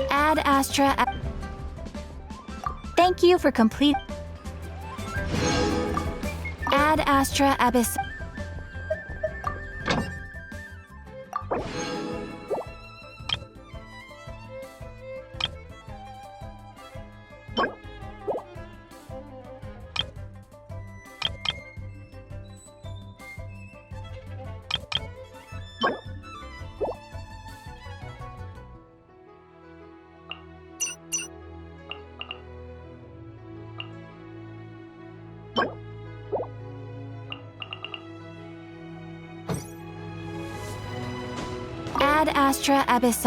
Ad Astra. Thank you for complete. Ad Astra Abyss. Ad Astra Abyss.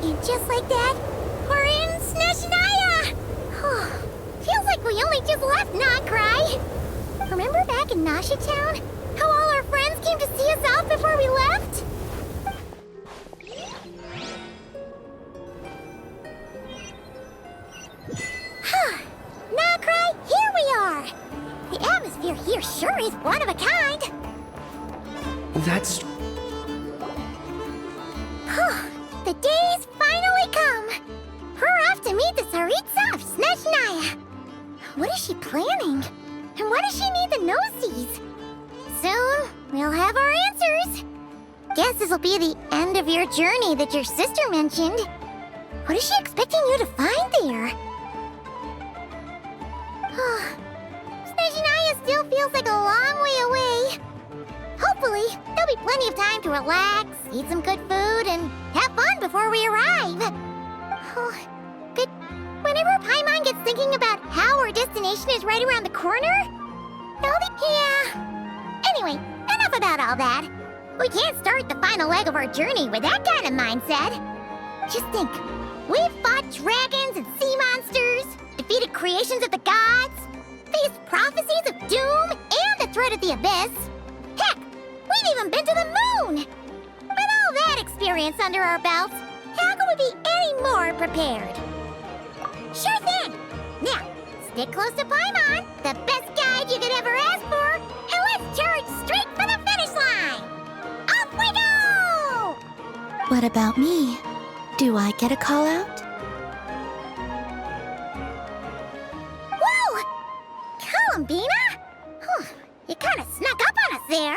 And just like that, we're in Snezhnaya! Feels like we only just left Noctri. Remember back in Nasha Town? How all our friends came to see us off before we left? Noctri, here we are! The atmosphere here sure is one of a kind. That's... The day's finally come! We're off to meet the Tsaritsa of Snezhnaya! What is she planning? And why does she need the Gnosies? Soon, we'll have our answers! Guess this'll be the end of your journey that your sister mentioned. What is she expecting you to find there? Snezhnaya still feels like a long way away. Hopefully, there'll be plenty of time to relax, eat some good food, and have fun before we arrive. But whenever Paimon gets thinking about how our destination is right around the corner, yeah. Anyway, enough about all that. We can't start the final leg of our journey with that kind of mindset. Just think, we've fought dragons and sea monsters, defeated creations of the gods, faced prophecies of doom and the threat of the abyss. Heck, we've even been to the moon! With all that experience under our belts, how could we be any more prepared? Sure thing! Now, stick close to Paimon, the best guide you could ever ask for, and let's charge straight for the finish line! Off we go! What about me? Do I get a call out? Whoa! Columbina? You kind of snuck up on us there.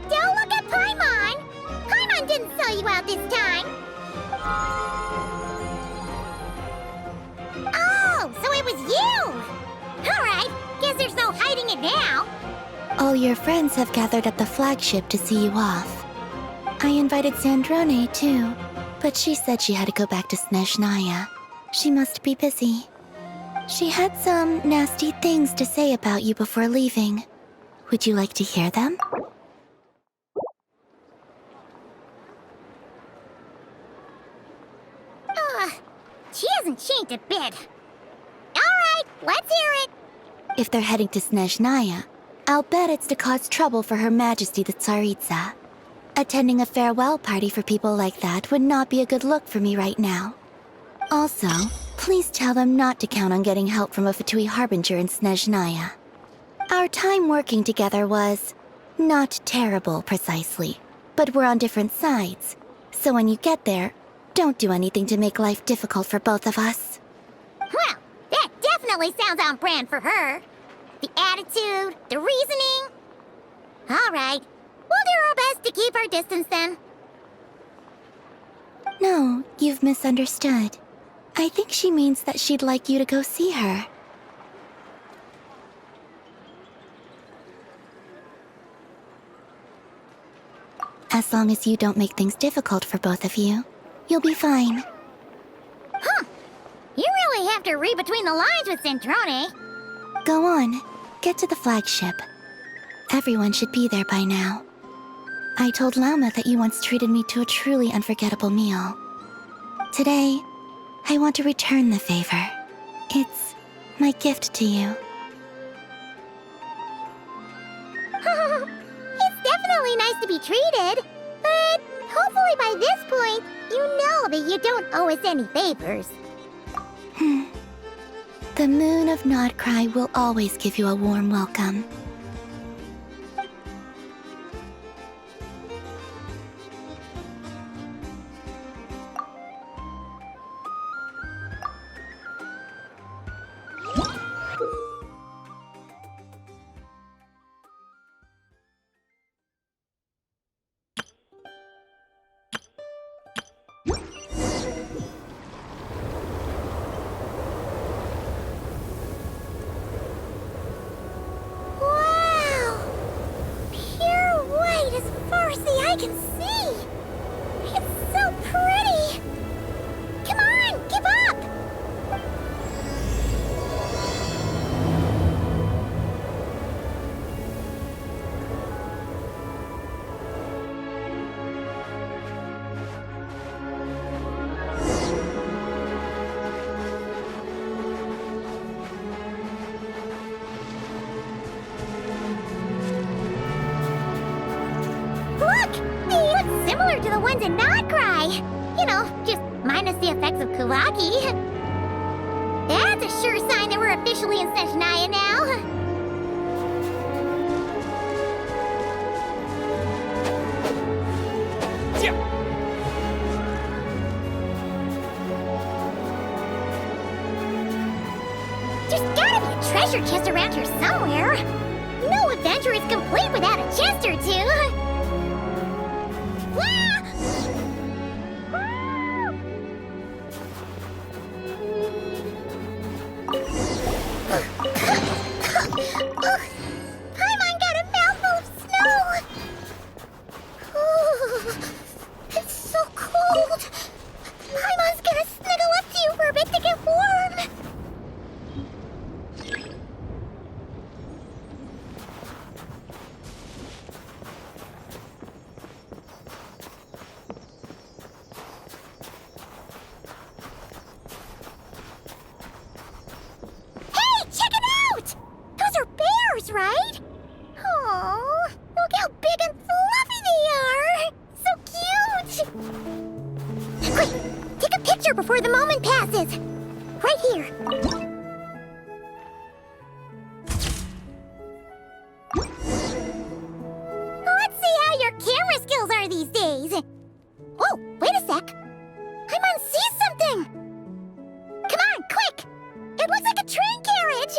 Don't look at Paimon! Paimon didn't sell you out this time! Oh, so it was you! Alright, guess there's no hiding it now. All your friends have gathered at the flagship to see you off. I invited Sandrone too, but she said she had to go back to Snezhnaya. She must be busy. She had some nasty things to say about you before leaving. Would you like to hear them? She hasn't changed a bit. Alright, let's hear it. If they're heading to Snezhnaya, I'll bet it's to cause trouble for Her Majesty the Tsaritsa. Attending a farewell party for people like that would not be a good look for me right now. Also, please tell them not to count on getting help from a Fatui Harbinger in Snezhnaya. Our time working together was not terrible, precisely, but we're on different sides. So when you get there, don't do anything to make life difficult for both of us. Well, that definitely sounds on brand for her. The attitude, the reasoning. Alright, we'll do our best to keep our distance then. No, you've misunderstood. I think she means that she'd like you to go see her. As long as you don't make things difficult for both of you, you'll be fine. Huh. You really have to read between the lines with Centrone. Go on, get to the flagship. Everyone should be there by now. I told Lauma that you once treated me to a truly unforgettable meal. Today, I want to return the favor. It's my gift to you. It's definitely nice to be treated, but hopefully by this point, you know that you don't owe us any favors. The moon of Nodcry will always give you a warm welcome. Wow! Pure white as far as the eye can see! It's so pretty! Come on, give up! Look! They look similar to the ones in Nodcry! You know, just minus the effects of Kuvaki. That's a sure sign that we're officially in Snezhnaya now. There's gotta be a treasure chest around here somewhere. No adventure is complete without a chest or two. Paimon got a mouthful of snow! Ooh, it's so cold! Paimon's gonna snuggle up to you for a bit to get warm! Hey, check it out! Those are bears, right? Aww, look how big and fluffy they are! So cute! Quick, take a picture before the moment passes! Right here. Let's see how your camera skills are these days! Oh, wait a sec! Paimon sees something! Come on, quick! It looks like a train carriage!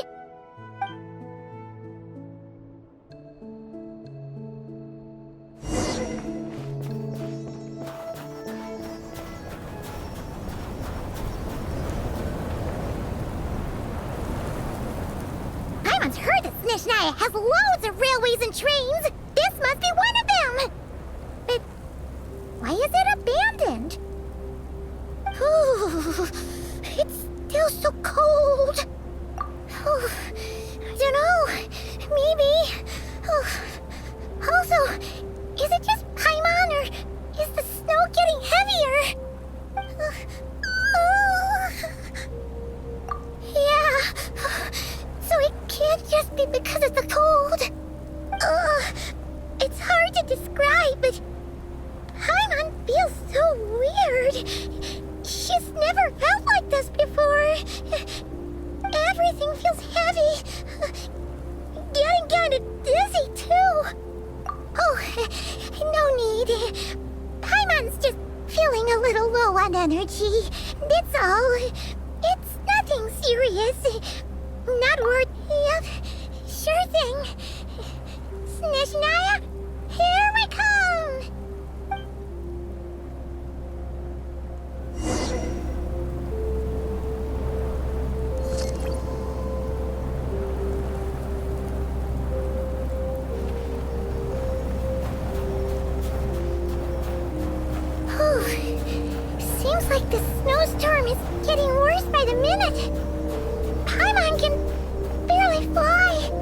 Paimon's heard that Snezhnaya has loads of railways and trains. This must be one of them. But why is it abandoned? Ooh, it's still so cold. Oh, I don't know. Maybe. Oh. Also, is it just Paimon or is the snow getting heavier? Yeah. So it can't just be because of the cold. It's hard to describe, but Paimon feels so weird. She's never felt like this before. Everything feels heavy. Getting kinda dizzy, too. Oh, no need. Paimon's just feeling a little low on energy. That's all. It's nothing serious. Not worth. Yep, sure thing. Snezhnaya, here we come! Seems like the snowstorm is getting worse by the minute. Paimon can barely fly.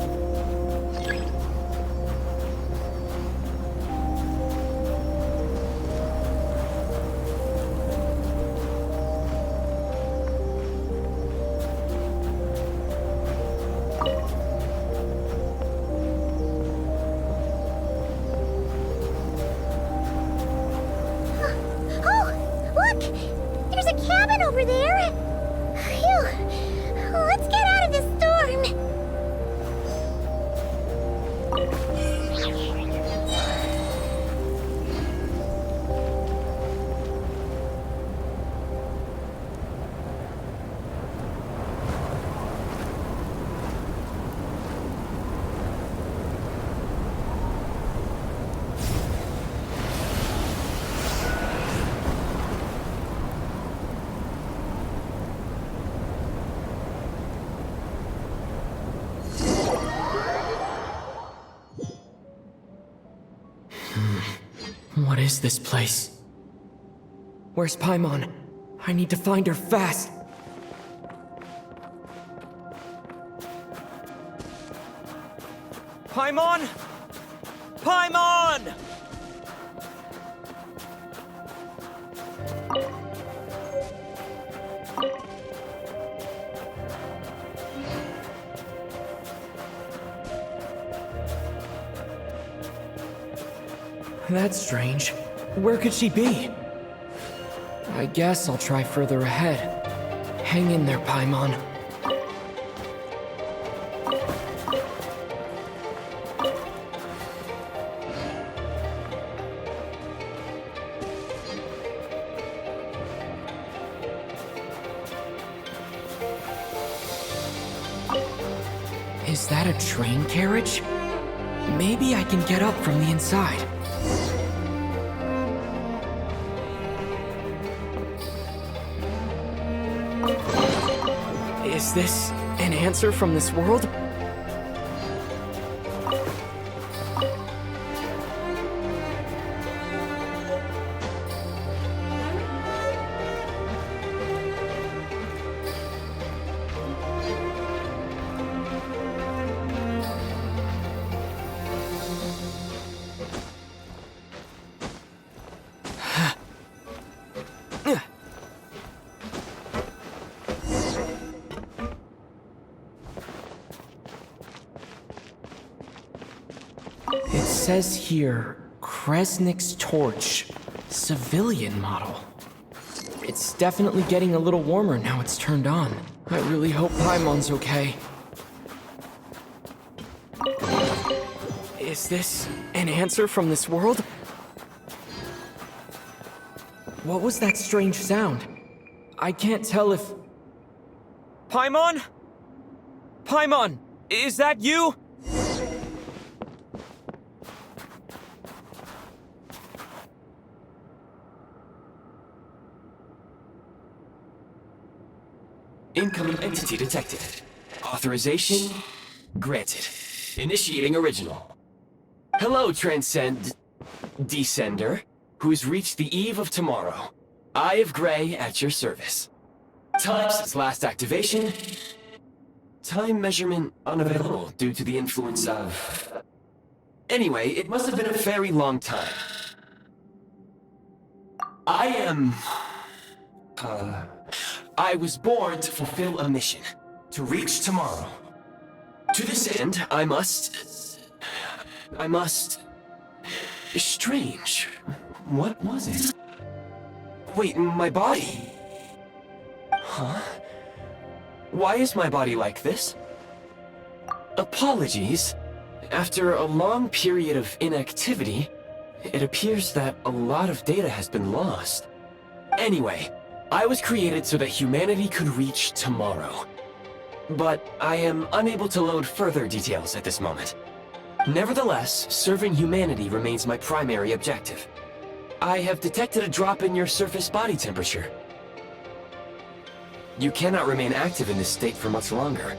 There's a cabin over there. Phew. Let's get out of this storm. What is this place? Where's Paimon? I need to find her fast! Paimon! Paimon! That's strange. Where could she be? I guess I'll try further ahead. Hang in there, Paimon. Is that a train carriage? Maybe I can get up from the inside. Is this an answer from this world? It says here, Kresnik's torch, civilian model. It's definitely getting a little warmer now it's turned on. I really hope Paimon's okay. Is this an answer from this world? What was that strange sound? I can't tell if... Paimon? Paimon, is that you? Incoming entity detected. Authorization Granted. Initiating original. Hello, Descender, who's reached the eve of tomorrow. Eye of Gray at your service. Time since last activation. Time measurement unavailable due to the influence of... Anyway, it must have been a very long time. I was born to fulfill a mission. To reach tomorrow. To this end, I must... Strange. What was it? Wait, my body? Huh? Why is my body like this? Apologies. After a long period of inactivity, it appears that a lot of data has been lost. Anyway, I was created so that humanity could reach tomorrow. But I am unable to load further details at this moment. Nevertheless, serving humanity remains my primary objective. I have detected a drop in your surface body temperature. You cannot remain active in this state for much longer.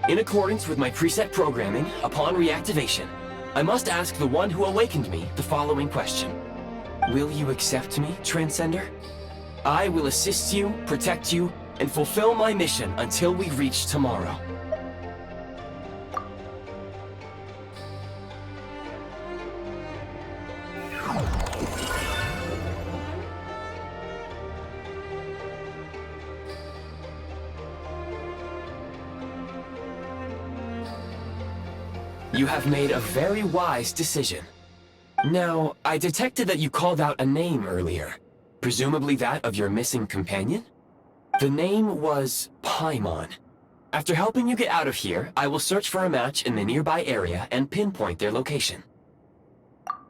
In accordance with my preset programming, upon reactivation, I must ask the one who awakened me the following question. Will you accept me, Transcender? I will assist you, protect you, and fulfill my mission until we reach tomorrow. You have made a very wise decision. Now, I detected that you called out a name earlier. Presumably that of your missing companion? The name was Paimon. After helping you get out of here, I will search for a match in the nearby area and pinpoint their location.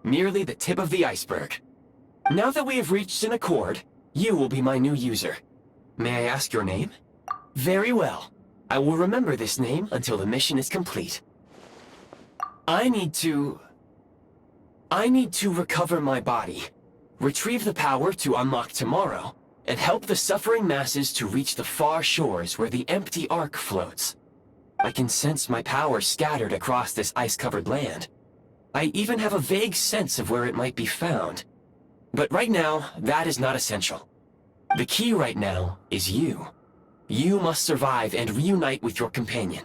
Merely the tip of the iceberg. Now that we have reached an accord, you will be my new user. May I ask your name? Very well. I will remember this name until the mission is complete. I need to recover my body, retrieve the power to unlock tomorrow, and help the suffering masses to reach the far shores where the empty Ark floats. I can sense my power scattered across this ice-covered land. I even have a vague sense of where it might be found. But right now, that is not essential. The key right now is you. You must survive and reunite with your companion.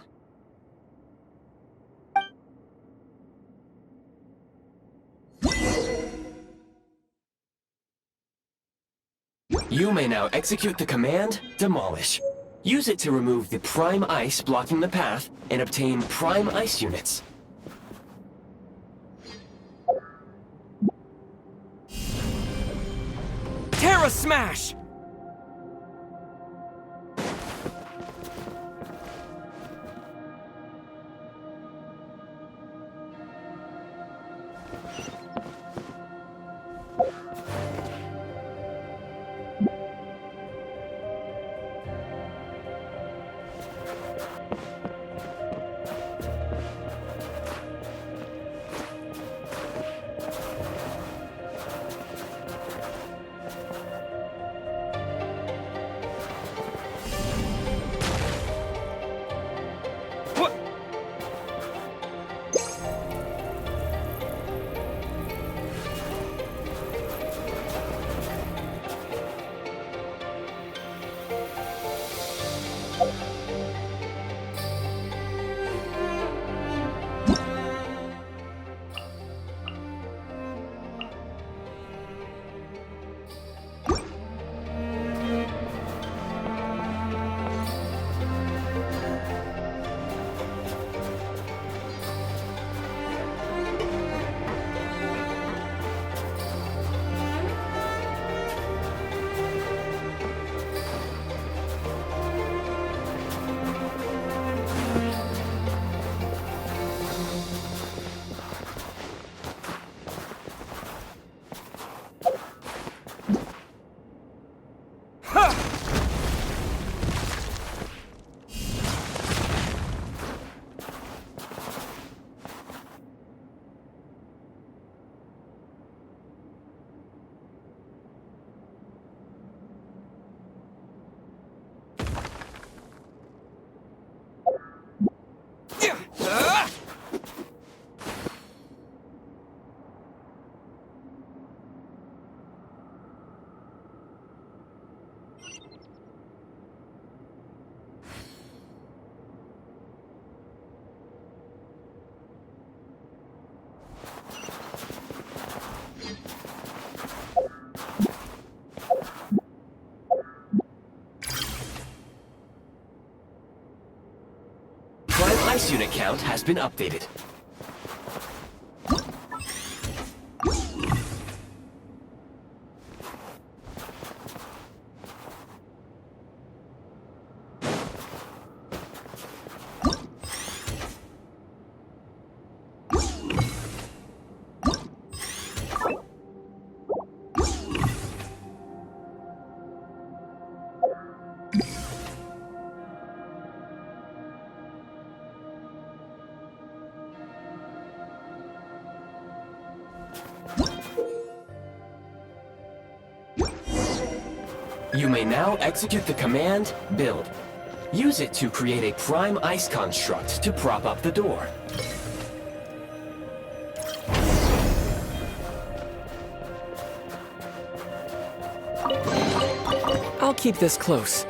You may now execute the command, Demolish. Use it to remove the Prime Ice blocking the path and obtain Prime Ice units. Terra Smash! ice unit count has been updated. You may now execute the command, Build. Use it to create a prime ice construct to prop up the door. I'll keep this close.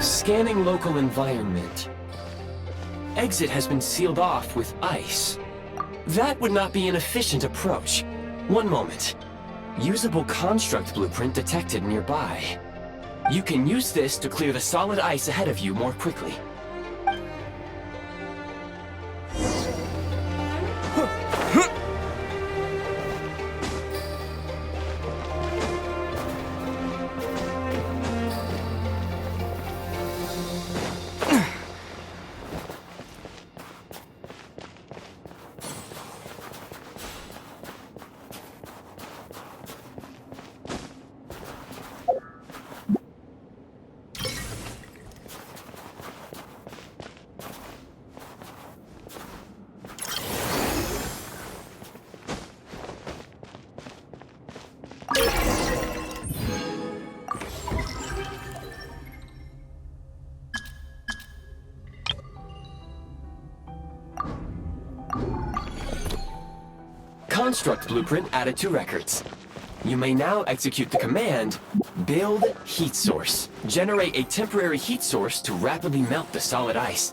Scanning local environment. Exit has been sealed off with ice. That would not be an efficient approach. One moment. Usable construct blueprint detected nearby. You can use this to clear the solid ice ahead of you more quickly. Construct blueprint added to records. You may now execute the command, Build Heat Source. Generate a temporary heat source to rapidly melt the solid ice.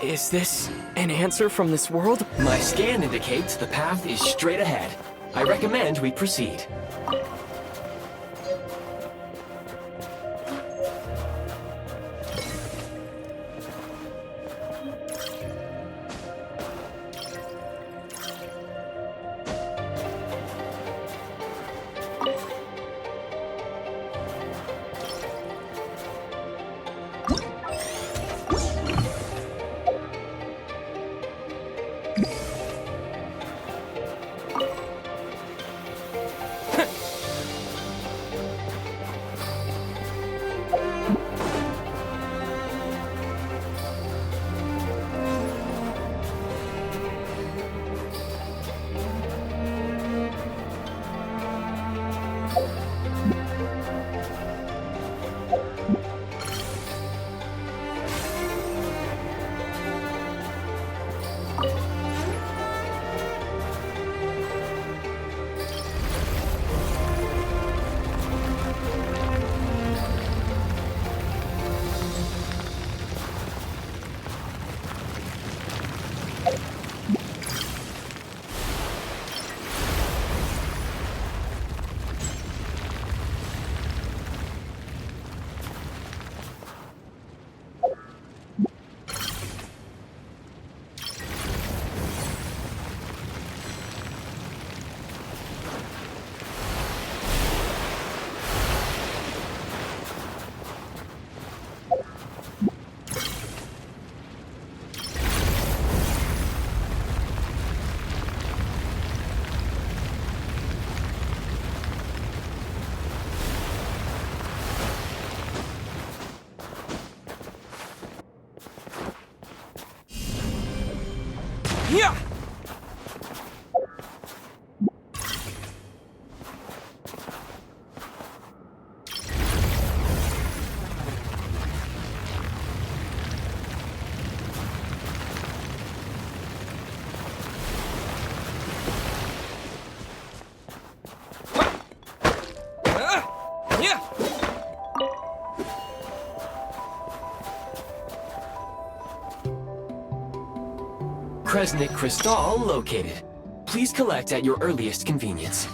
Is this an answer from this world? My scan indicates the path is straight ahead. I recommend we proceed. Yeah! Yeah! Kresnik Crystal located. Please collect at your earliest convenience.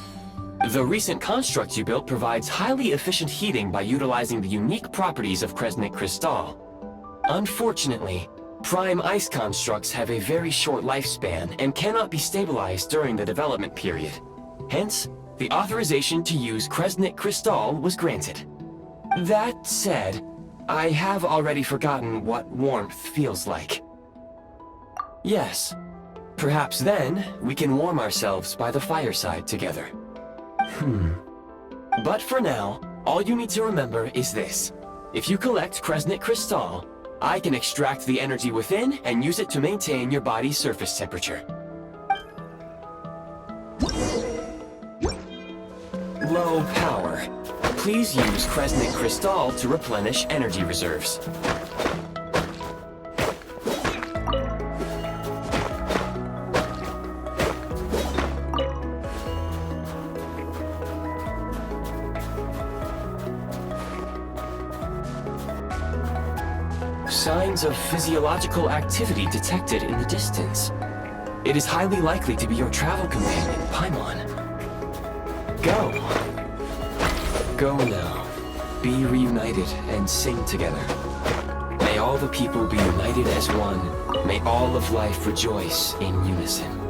The recent construct you built provides highly efficient heating by utilizing the unique properties of Kresnik Crystal. Unfortunately, prime ice constructs have a very short lifespan and cannot be stabilized during the development period. Hence, the authorization to use Kresnik Crystal was granted. That said, I have already forgotten what warmth feels like. Yes, perhaps then we can warm ourselves by the fireside together. But for now, all you need to remember is this. If you collect Kresnik Crystal, I can extract the energy within and use it to maintain your body's surface temperature. Low power. Please use Kresnik Crystal to replenish energy reserves. Signs of physiological activity detected in the distance. It is highly likely to be your travel companion, Paimon. Go. Go now. Be reunited and sing together. May all the people be united as one. May all of life rejoice in unison.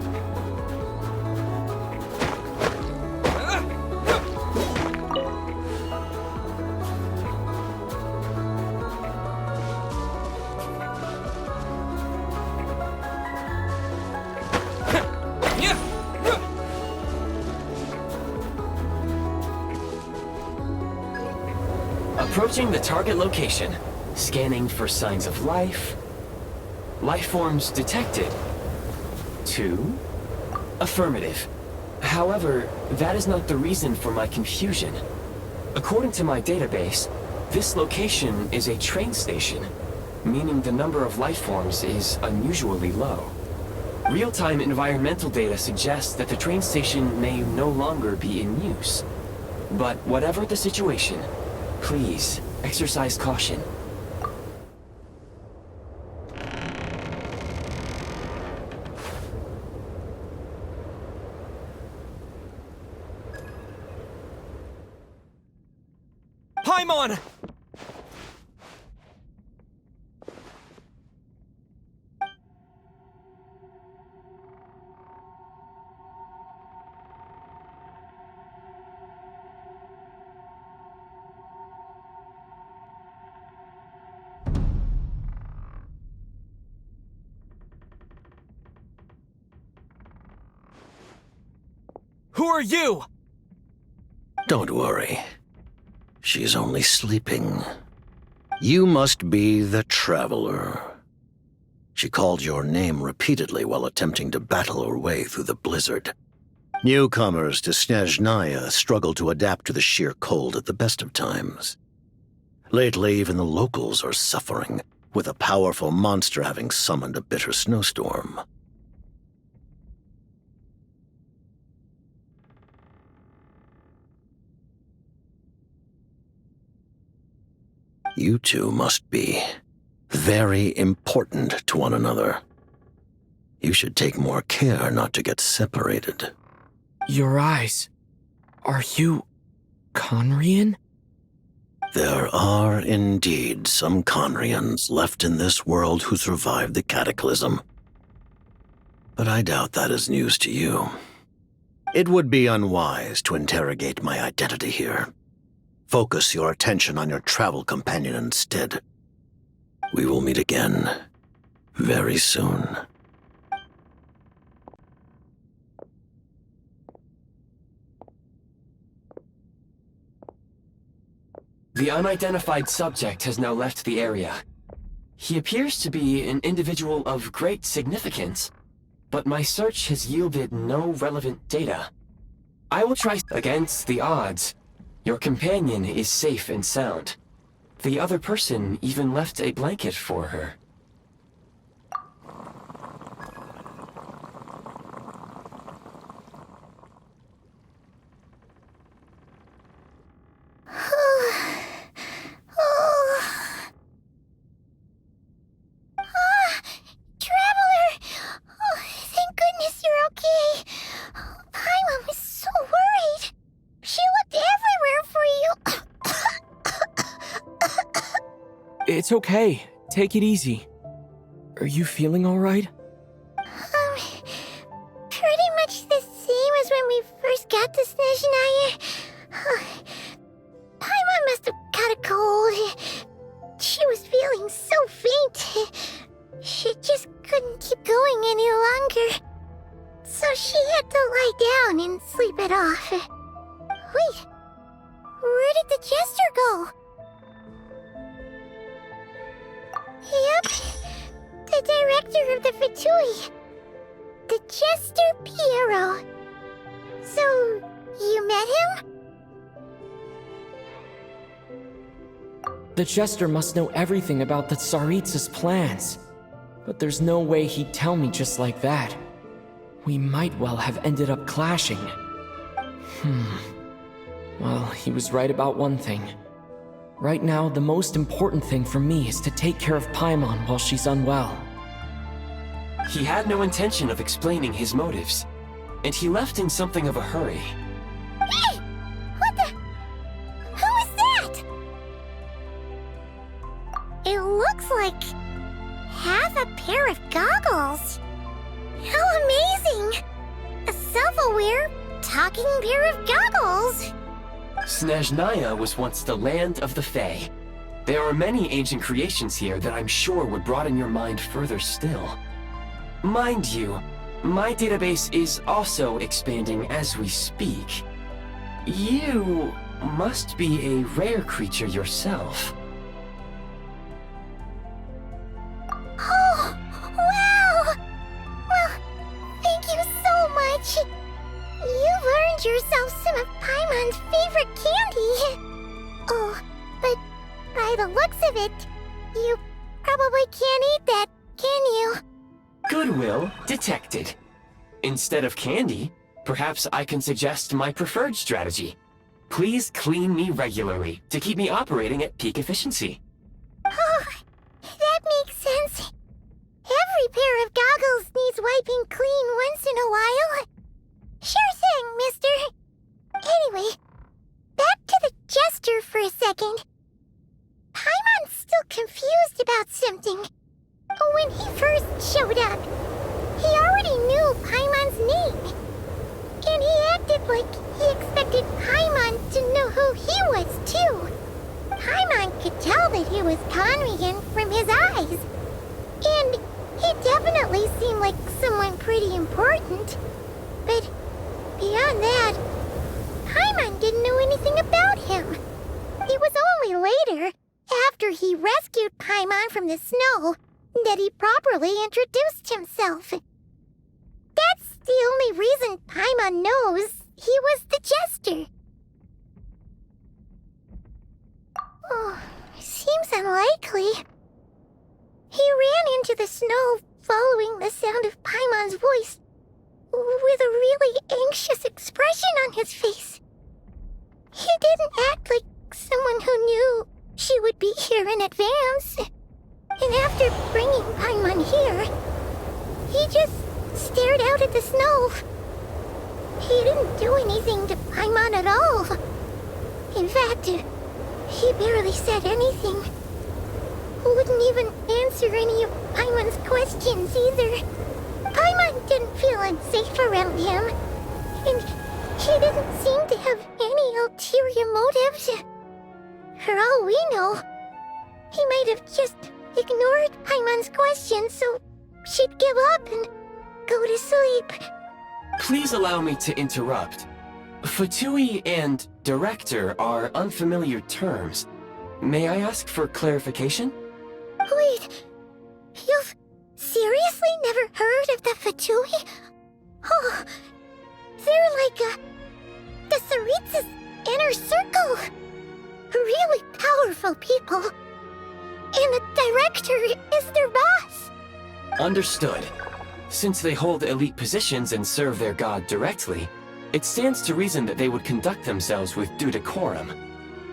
Approaching the target location. Scanning for signs of life. Life forms detected. 2. Affirmative. However, that is not the reason for my confusion. According to my database, this location is a train station, meaning the number of life forms is unusually low. Real-time environmental data suggests that the train station may no longer be in use. But whatever the situation, please exercise caution. Paimon! Who are you? Don't worry. She's only sleeping. You must be the Traveler. She called your name repeatedly while attempting to battle her way through the blizzard. Newcomers to Snezhnaya struggle to adapt to the sheer cold at the best of times. Lately, even the locals are suffering, with a powerful monster having summoned a bitter snowstorm. You two must be very important to one another. You should take more care not to get separated. Your eyes. Are you Conrian? There are indeed some Conrians left in this world who survived the cataclysm. But I doubt that is news to you. It would be unwise to interrogate my identity here. Focus your attention on your travel companion instead. We will meet again very soon. The unidentified subject has now left the area. He appears to be an individual of great significance, but my search has yielded no relevant data. I will try against the odds. Your companion is safe and sound. The other person even left a blanket for her. Traveler! Oh, thank goodness you're okay. Paimon was so worried. She looked everywhere for you. It's okay. Take it easy. Are you feeling alright? Pretty much the same as when we first got to Snezhnaya. Paimon must have got a cold. She was feeling so faint. She just couldn't keep going any longer. So she had to lie down and sleep it off. Wait, where did the jester go? Yep, the director of the Fatui. The Jester Piero. So, you met him? The Jester must know everything about the Tsaritsa's plans. But there's no way he'd tell me just like that. We might well have ended up clashing. Well, he was right about one thing. Right now, the most important thing for me is to take care of Paimon while she's unwell. He had no intention of explaining his motives, and he left in something of a hurry. Hey! What the? Who is that? It looks like half a pair of goggles. How amazing! A self-aware, talking pair of goggles. Snezhnaya was once the land of the Fae. There are many ancient creations here that I'm sure would broaden your mind further still. Mind you, my database is also expanding as we speak. You must be a rare creature yourself. Oh, wow! Well, thank you so much. You've earned yourself some of Paimon's favorite candy. Oh, but by the looks of it, you probably can't eat that, can you? Goodwill detected. Instead of candy, perhaps I can suggest my preferred strategy. Please clean me regularly to keep me operating at peak efficiency. Oh, that makes sense. Every pair of goggles needs wiping clean once in a while. Sure thing, mister. Anyway, back to the Jester for a second. Like, he expected Paimon to know who he was, too. Paimon could tell that he was Conrian from his eyes. And he definitely seemed like someone pretty important. But beyond that, Paimon didn't know anything about him. It was only later, after he rescued Paimon from the snow, that he properly introduced himself. That's the only reason Paimon knows he was the Jester. Oh, seems unlikely. He ran into the snow following the sound of Paimon's voice, with a really anxious expression on his face. He didn't act like someone who knew she would be here in advance. And after bringing Paimon here, he just stared out at the snow. He didn't do anything to Paimon at all. In fact, he barely said anything. Wouldn't even answer any of Paimon's questions either. Paimon didn't feel unsafe around him, and he didn't seem to have any ulterior motives. For all we know, he might have just ignored Paimon's questions so she'd give up and go to sleep. Please allow me to interrupt. Fatui and director are unfamiliar terms. May I ask for clarification? Wait, you've seriously never heard of the Fatui? Oh, they're like the Tsaritsa's inner circle. Really powerful people. And the director is their boss. Understood. Since they hold elite positions and serve their god directly, it stands to reason that they would conduct themselves with due decorum.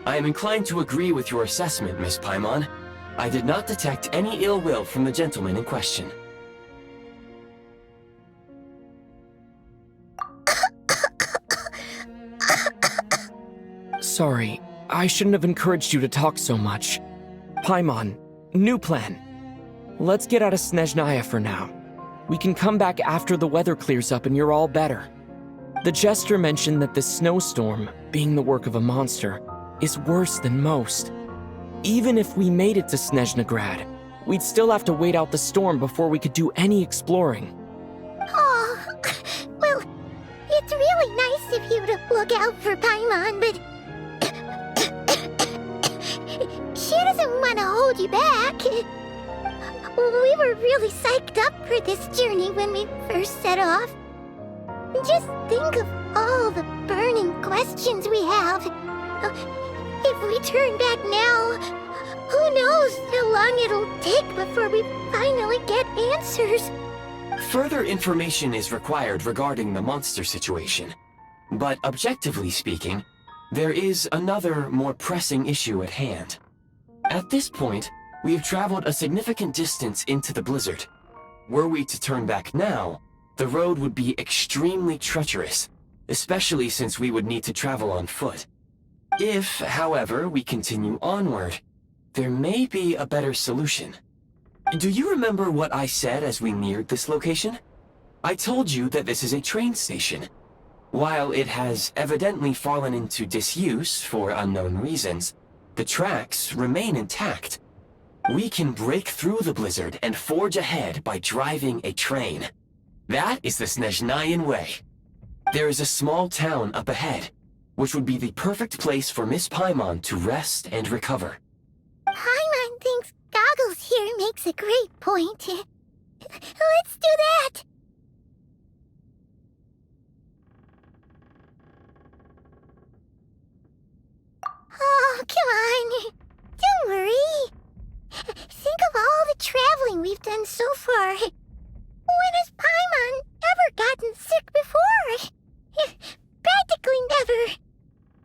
I am inclined to agree with your assessment, Miss Paimon. I did not detect any ill will from the gentleman in question. Sorry, I shouldn't have encouraged you to talk so much. Paimon, new plan. Let's get out of Snezhnaya for now. We can come back after the weather clears up and you're all better. The Jester mentioned that this snowstorm, being the work of a monster, is worse than most. Even if we made it to Snezhnegrad, we'd still have to wait out the storm before we could do any exploring. Oh, well, it's really nice of you to look out for Paimon, but she doesn't want to hold you back. We were really psyched up for this journey when we first set off. Just think of all the burning questions we have. If we turn back now, who knows how long it'll take before we finally get answers. Further information is required regarding the monster situation. But objectively speaking, there is another, more pressing issue at hand. At this point, we have traveled a significant distance into the blizzard. Were we to turn back now, the road would be extremely treacherous, especially since we would need to travel on foot. If, however, we continue onward, there may be a better solution. Do you remember what I said as we neared this location? I told you that this is a train station. While it has evidently fallen into disuse for unknown reasons, the tracks remain intact. We can break through the blizzard and forge ahead by driving a train. That is the Snezhnayan way. There is a small town up ahead, which would be the perfect place for Miss Paimon to rest and recover. Paimon thinks Goggles here makes a great point. Let's do that! Oh, come on. Don't worry. Think of all the traveling we've done so far. When has Paimon ever gotten sick before? Practically never.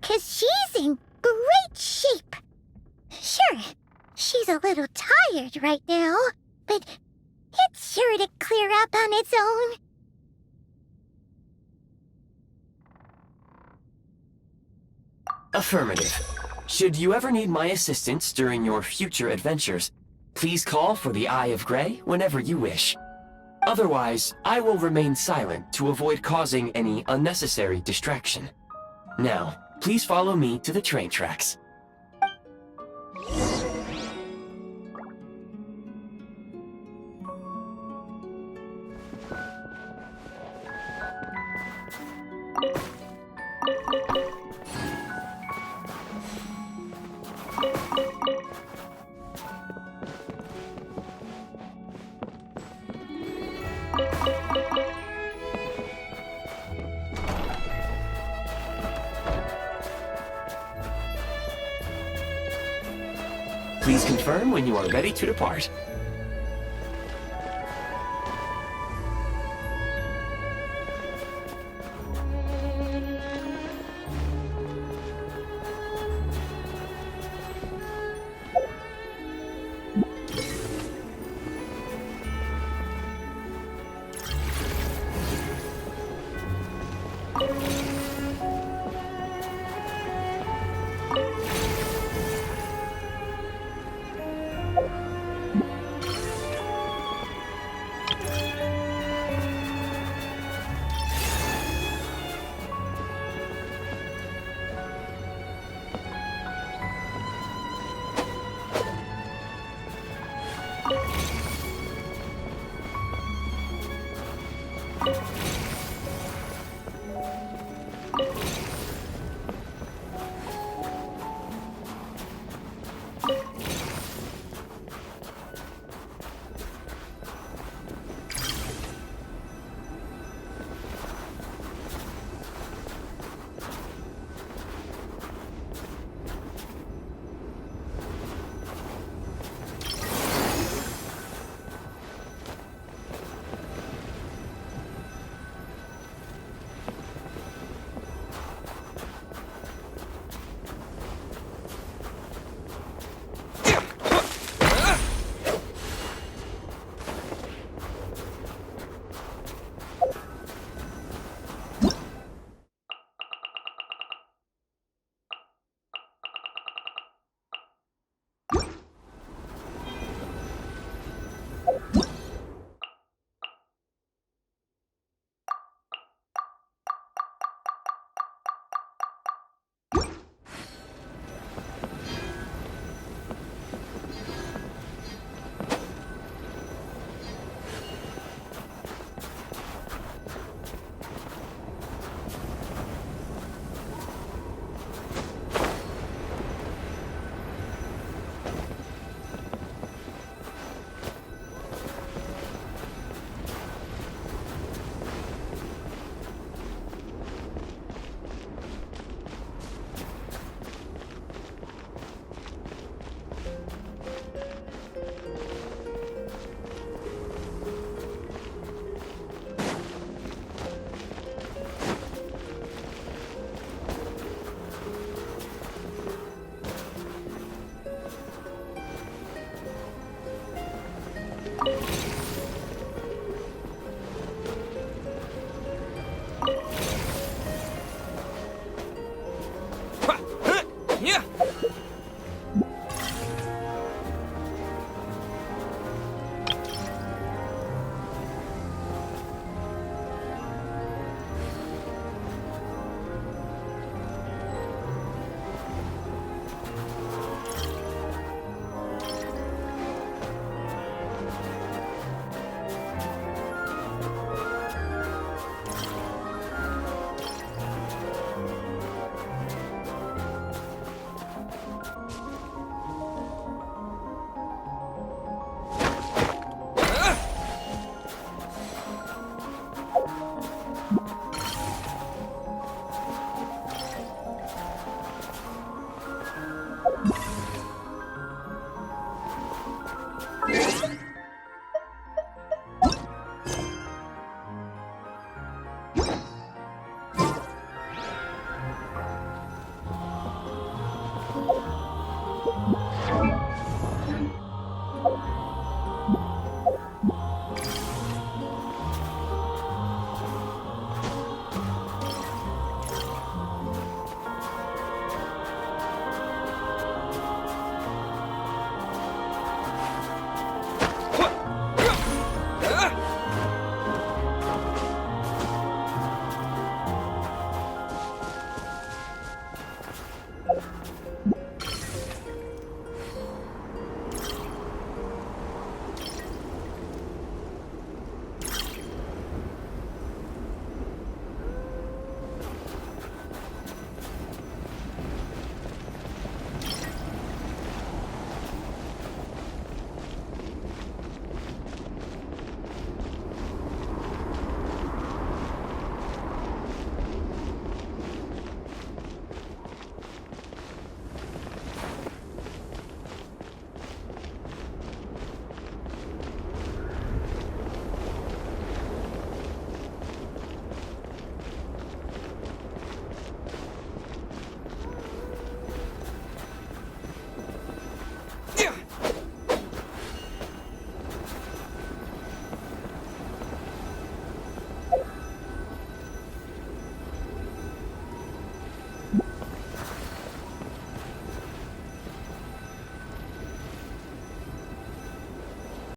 'Cause she's in great shape. Sure, she's a little tired right now, but it's sure to clear up on its own. Affirmative. Should you ever need my assistance during your future adventures, please call for the Eye of Grey whenever you wish. Otherwise, I will remain silent to avoid causing any unnecessary distraction. Now, please follow me to the train tracks. Please confirm when you are ready to depart.